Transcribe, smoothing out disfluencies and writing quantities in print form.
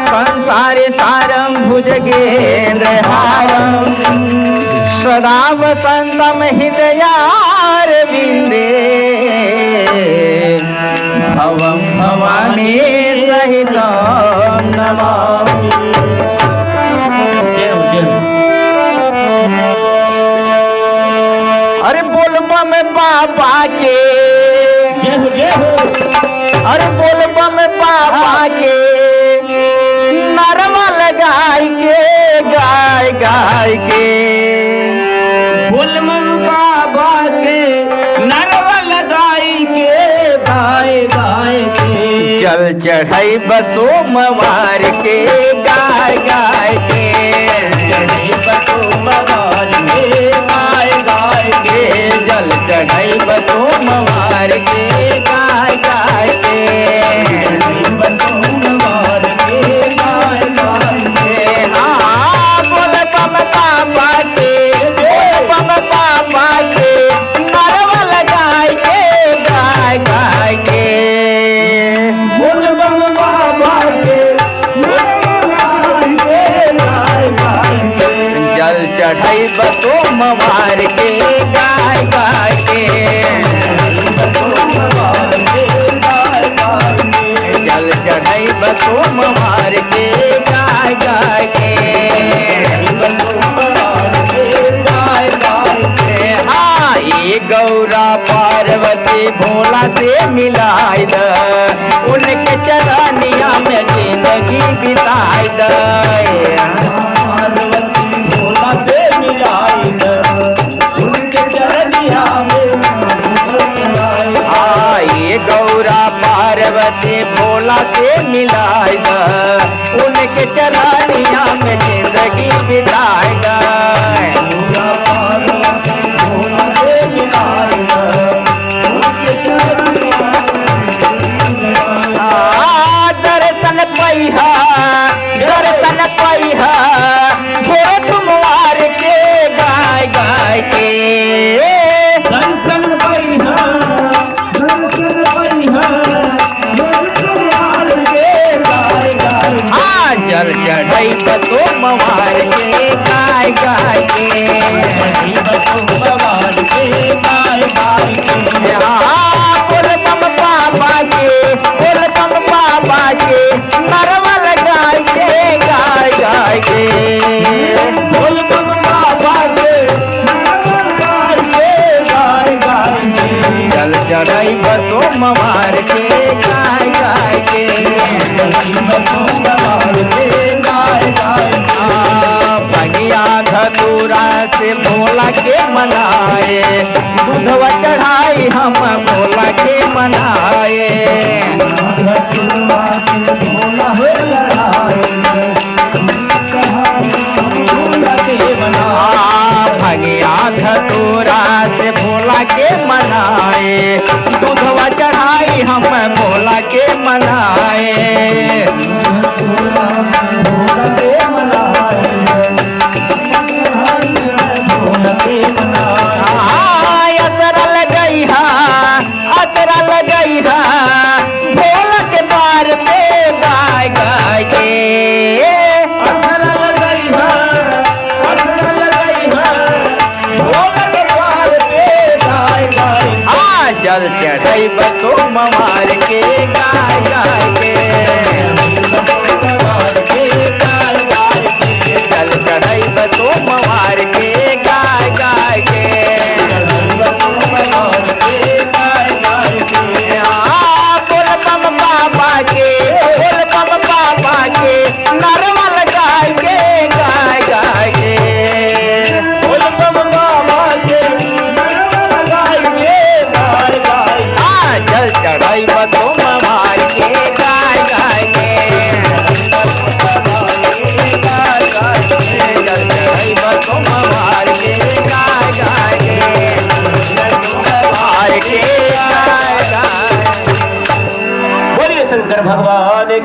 संसारे सारं भुजगेन्द्रहारं सदा वसन्तं हृदयारविन्दे भवं भवानी सहितं नमामि। अरे बोल बम बाबा के, अरे बोल बम बाबा के नरवा लगाई के गाय गाय के, बोल बम बाबा के नरवा लगाई के गाय गाय के, जल चढ़ाई बसो मवार के गाय गाय के, चढ़ाई बसो मवार के गाय गाय के, जल चढ़ाई बसो मवार के गाय गाय के, बसो मवार के गाय गाय के। हाँ बोल बम बाबा के, बोल बम बाबा के नरवा लगाई के गाय गाय के, बोल बम बाबा के नरवा लगाई के गाय गाय के, जल चढ़ाई बसो मवार के गाय गाय के, बसो मवार के गाय गाय के, जल चढ़ाई बसो मवार के गाय गाय के, बसो मवार के गाय गाय के। हाँ ये गौरा पार्वती भोला से मिलाई द, उनके चरनिया में जिंदगी बिताई द, पार्वती भोला से मिलाई द, उनके चरनिया में हाँ ये गौरा पार्वती भोला से मिलाई द, उनके चरनिया में जिंदगी बिताई द, भोला से मिलाई द, उनके चरनिया दर्शन पैहा दर्शन पैहा भोर तुम्हार के गाय गाय के, दर्शन पैहा दर्शन पैहा भगवान के गाय गाय हाँ जल चढ़ाई बसो मवार के गाय गाय के, बसो भगवान के गाय गाय के। हाँ बोल बम बाबा के, बोल बम बाबा के नरवा लगाई के गाय गाय के, बोल बम बाबा के नरवा लगाई के गाय गाय के, जल चढ़ाई बसो मवार के गाय गाय के, बसो भगवान के गाय गाय के। भगिया धतूरा से भोला के मनाए, दूधवा चढ़ाई हम भोला के मनाए, भोला हो लड़ाई भोला के मना, भगिया धतूरा से भोला के मनाए, दूधवा चढ़ाई हम भोला के मनाए, भोला के मनाए भोला के मनाए। असरा लगई हा, असरा लगई हा भोला के द्वार पे गाय गाय के, असरा लगाई है, असरा लगाई है, भोला के द्वार पे गाय गाय के। जल चढ़ाई बसो मवार के गाय गाय के,